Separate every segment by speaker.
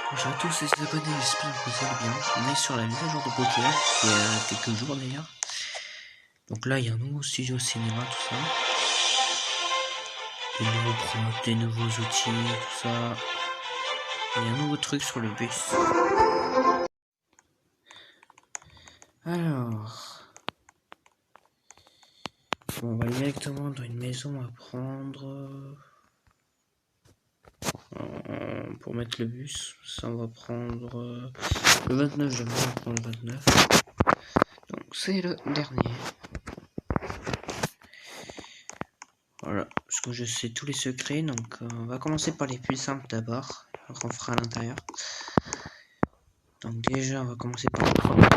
Speaker 1: Bonjour à tous les abonnés, j'espère que vous allez bien. On est sur la mise à jour de Pokémon, il y a quelques jours d'ailleurs. Donc là, il y a un nouveau studio cinéma, tout ça. Des nouveaux props, des nouveaux outils, tout ça. Et un nouveau truc sur le bus. Alors... Bon, on va directement dans une maison à prendre... pour mettre le bus. Ça, on va prendre... le 29, j'aime bien prendre le 29. Donc c'est le dernier. Voilà, parce que je sais tous les secrets, donc on va commencer par les plus simples d'abord, on fera à l'intérieur. Donc déjà, on va commencer par le premier.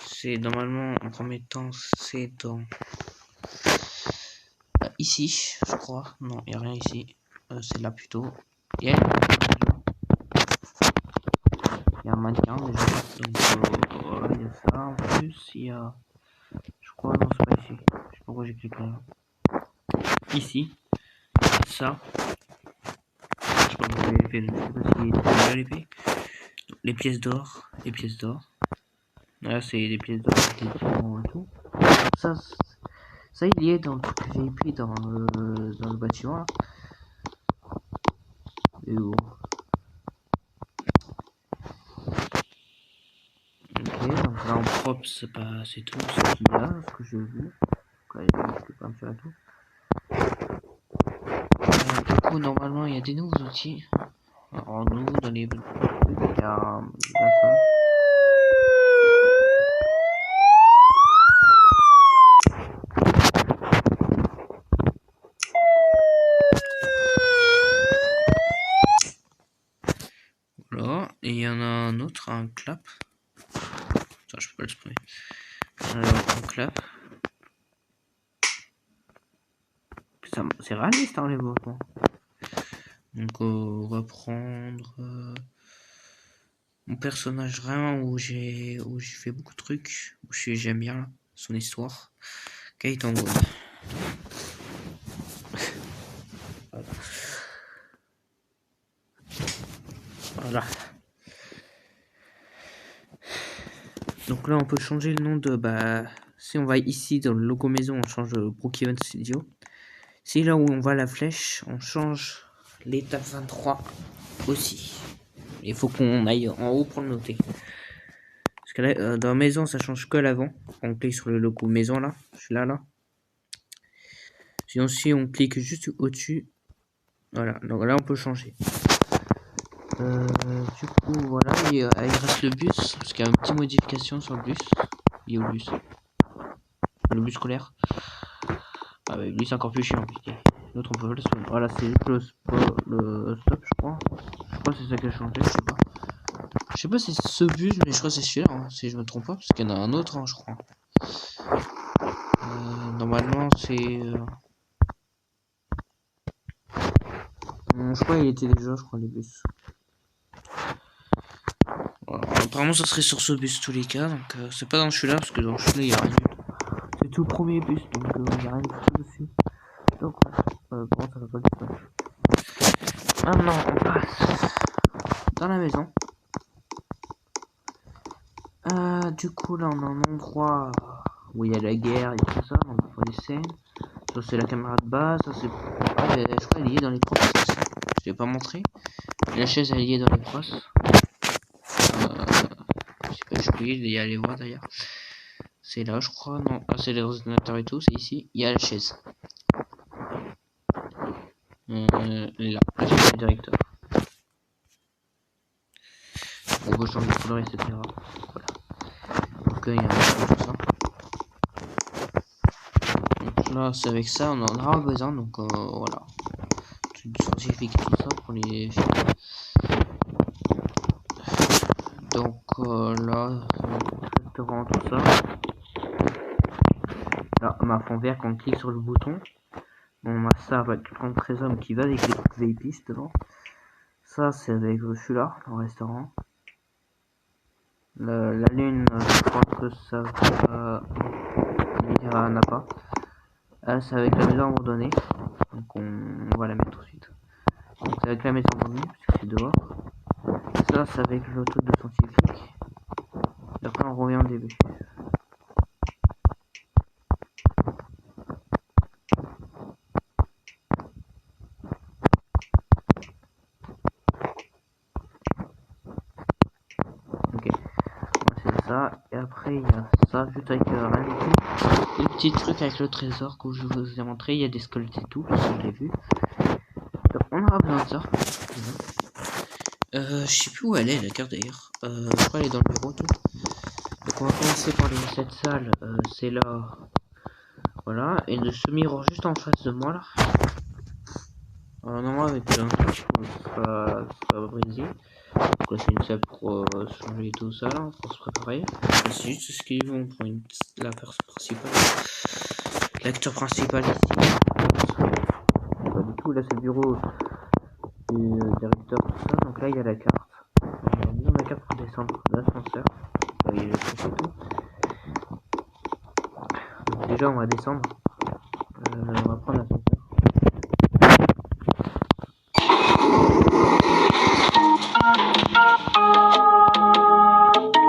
Speaker 1: C'est normalement, en premier temps, c'est dans... ici, je crois. Non, il n'y a rien ici. C'est là plutôt. Il y a un mannequin déjà. Donc voilà, il y a ça. En plus, il y a... Je crois, non, c'est pas ici. Je sais pas pourquoi j'ai cliqué là. Ici. Ça. Je sais pas pourquoi j'ai l'épée, je sais pas si c'est déjà l'épée. Les pièces d'or. Les pièces d'or. Là, c'est des pièces d'or et tout. Ça, il y est dans le truc VIP dans le bâtiment. Là. Et où? Ok, donc là en propre, c'est tout ce qu'il y a, ce que j'ai vu. Donc, je peux pas me faire tout. Du coup, normalement, il y a des nouveaux outils. Alors, nouveau dans les... Il y a... Voilà, et il y en a un autre, un clap. Attends, je peux pas le sprayer. Alors, un clap. C'est réaliste, hein, les mouvements. Donc, on va prendre mon personnage vraiment où j'ai fait beaucoup de trucs, où j'aime bien là, son histoire. Kaïtan God. Voilà. Donc là, on peut changer le nom de... si on va ici, dans le logo maison, on change de Pokémon Studio. Si là où on va la flèche, on change l'étape 23 aussi. Il faut qu'on aille en haut pour le noter. Parce que là, dans maison, ça change que l'avant. On clique sur le logo maison, là. Je suis là. Sinon, si on clique juste au-dessus, voilà. Donc là, on peut changer. Du coup, voilà, il reste le bus, parce qu'il y a une petite modification sur le bus. Il est au bus. Le bus scolaire. Ah bah lui c'est encore plus chiant. L'autre on peut le stop. Voilà, c'est le stop, je crois. Je crois que c'est ça qui a changé, je sais pas. Je sais pas si c'est ce bus, mais je crois que c'est celui-là, hein, si je me trompe pas, parce qu'il y en a un autre, hein, je crois. Normalement, c'est... je crois qu'il était déjà, je crois, les bus. Voilà. Apparemment, ça serait sur ce bus tous les cas, donc c'est pas dans celui-là, parce que dans celui-là, il y a rien du tout. C'est tout le premier bus, donc il y a rien du tout dessus. Donc, bon, ça va pas du tout. Maintenant, on passe dans la maison. Du coup, là, on a un endroit où il y a la guerre et tout ça, donc il faut des scènes. Ça, c'est la caméra de base, ça, c'est... Ah, je crois qu'elle est liée dans les pros, je l'ai pas montré. La chaise, elle est liée dans les pros. Je peux y aller voir, d'ailleurs. C'est là, je crois, non. Ah, c'est les ordinateurs et tout, c'est ici. Il y a la chaise. Là, la chaise du directeur. On peut changer de couleur, etc. Voilà. Donc, il y a un peu tout ça. Donc là, c'est avec ça, on en aura besoin, donc voilà. Truc scientifique et tout ça pour les films. Donc là, devant tout ça. Là, on a un fond vert quand on clique sur le bouton. On a ça avec le compte trésor qui va avec les trucs VIP devant. Ça, c'est avec celui-là, le restaurant. La lune, je crois que ça n'a pas. C'est avec la maison abandonnée. Donc on va la mettre tout de suite. Donc c'est avec la maison abandonnée, parce que c'est dehors. Ça, c'est avec l'auto de scientifique. Et après, on revient au début. Ok, c'est ça. Et après, il y a ça, juste avec rien du tout. Et le petit truc avec le trésor que je vous ai montré, il y a des squelettes et tout, ça je l'ai vu. Donc, on aura besoin de ça. Je sais plus où elle est, la carte d'ailleurs. Je crois qu'elle est dans le bureau, tout. Donc, on va commencer par cette salle. C'est là. Voilà. Et de ce miroir juste en face de moi, là. Normalement, avec un truc, ça va briser. Donc là, c'est une salle pour changer tout ça, là, pour se préparer. C'est juste ce qu'ils vont pour la personne principale. L'acteur principal ici. Pas du tout, là, c'est le bureau du directeur, tout ça. Donc là, il y a la carte. On a mis la carte pour descendre l'ascenseur. Il y a le truc et tout. Donc déjà, on va descendre. On va prendre l'ascenseur.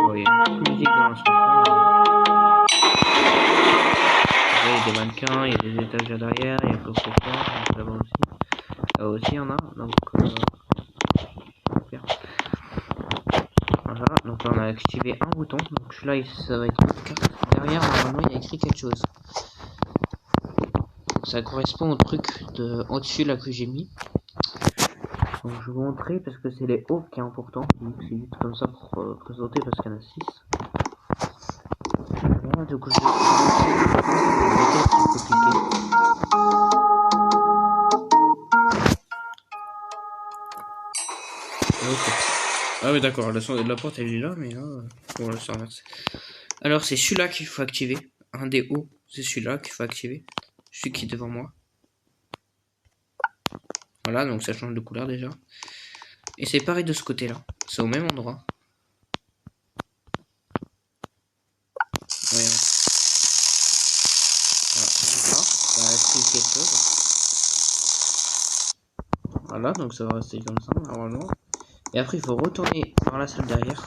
Speaker 1: Oh, il y a une petite musique dans l'ascenseur. Là, il y a des mannequins, il y a des étages à l'arrière, il y a un coffre-fort, là-bas aussi. Là aussi, il y en a. Donc, super. Voilà, donc là on a activé un bouton, donc là ça va être une carte. Derrière, normalement, il y a écrit quelque chose. Donc, ça correspond au truc de au-dessus là que j'ai mis. Donc je vais vous montrer parce que c'est les hauts qui est important. C'est juste comme ça pour présenter parce qu'il y en a 6. Voilà, du coup je vais Ah oui d'accord, la porte elle est là, mais là, on va se renverser. Alors c'est celui-là qu'il faut activer. Un des hauts, c'est celui-là qu'il faut activer. Celui qui est devant moi. Voilà, donc ça change de couleur déjà. Et c'est pareil de ce côté-là. C'est au même endroit. Voyons. Voilà, c'est ça. Ça va activer quelque chose. Voilà, donc ça va rester comme ça, normalement. Et après, il faut retourner dans la salle derrière.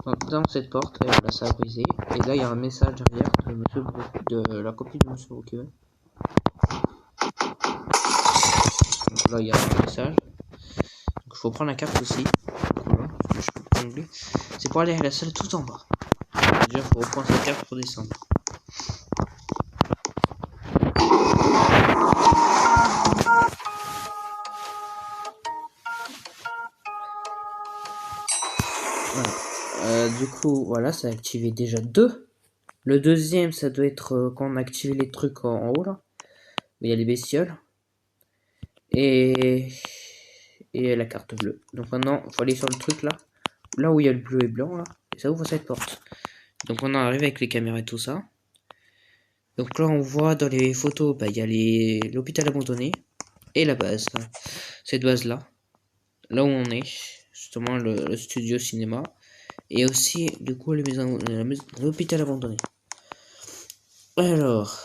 Speaker 1: Donc, dans cette porte, et voilà, ça a brisé. Et là, il y a un message derrière de, monsieur de la copie de Monsieur Brookhaven. Donc là, il y a un message. Donc, il faut prendre la carte aussi. Voilà, je peux pas oublier. C'est pour aller à la salle tout en bas. Déjà, il faut reprendre sa carte pour descendre. Voilà. Du coup, voilà, ça a activé déjà 2. Le deuxième, ça doit être quand on a activé les trucs en haut là. Où il y a les bestioles. Et la carte bleue. Donc maintenant, il faut aller sur le truc là. Là où il y a le bleu et blanc là. Et ça ouvre cette porte. Donc on arrive avec les caméras et tout ça. Donc là on voit dans les photos, bah, il y a l'hôpital abandonné. Et la base. Là. Cette base là. Là où on est. Justement le studio cinéma. Et aussi du coup l'hôpital abandonné. Alors.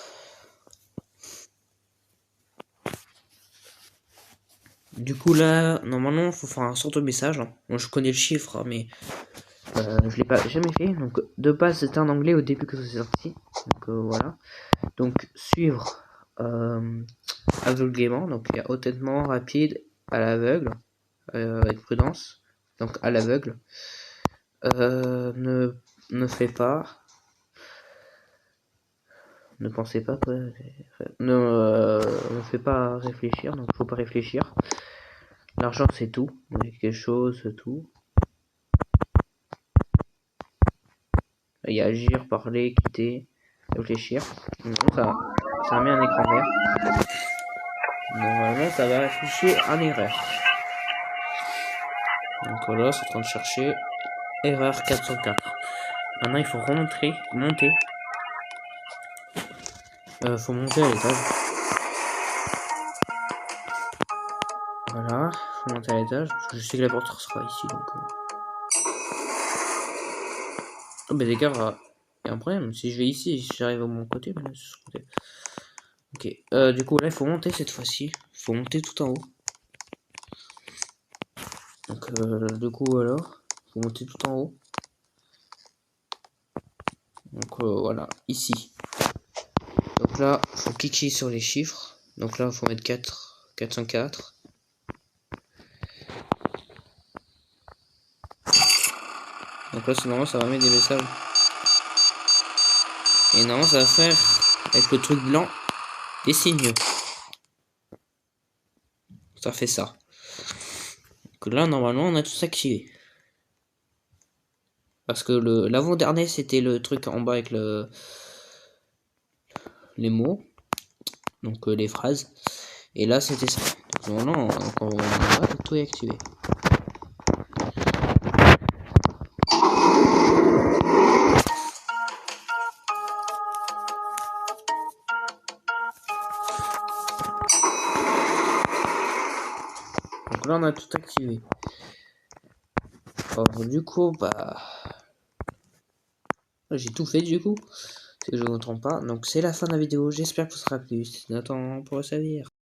Speaker 1: Du coup là, normalement, il faut faire un sorte de message. Moi je connais le chiffre, hein, mais je l'ai pas jamais fait. Donc de base c'était en anglais au début que c'est sorti. Donc voilà. Donc suivre aveuglément. Donc il y a hautement, rapide, à l'aveugle, avec prudence. Donc à l'aveugle. Ne fait pas. Ne pensez pas quoi. Ne fait pas réfléchir. Donc faut pas réfléchir. L'argent c'est tout. Quelque chose, tout. Il y a agir, parler, quitter, réfléchir. Non, ça met un écran vert. Normalement, ça va afficher un erreur. Donc voilà, c'est en train de chercher erreur 404. Maintenant, il faut monter. Faut monter à l'étage. Voilà, faut monter à l'étage. Je sais que la porte sera ici, donc. Oh, bah, les gars, il y a un problème. Si je vais ici, si j'arrive à mon côté, ben là, ce côté. Ok, du coup, là, il faut monter cette fois-ci. Il faut monter tout en haut. Donc du coup alors, faut monter tout en haut. Donc voilà, ici. Donc là, faut cliquer sur les chiffres. Donc là, faut mettre 404. Donc là, normalement, ça va mettre des messages. Et normalement, ça va faire, avec le truc blanc, des signaux. Ça fait ça. Donc là, normalement, on a tout activé. Parce que l'avant-dernier, c'était le truc en bas avec les mots. Donc les phrases. Et là, c'était ça. Donc non, on va tout activer. Donc là, on a tout activé. Alors, du coup, bah... j'ai tout fait, du coup. Si je ne me trompe pas. Donc, c'est la fin de la vidéo. J'espère que vous sera plu. C'était Nathan pour le servir.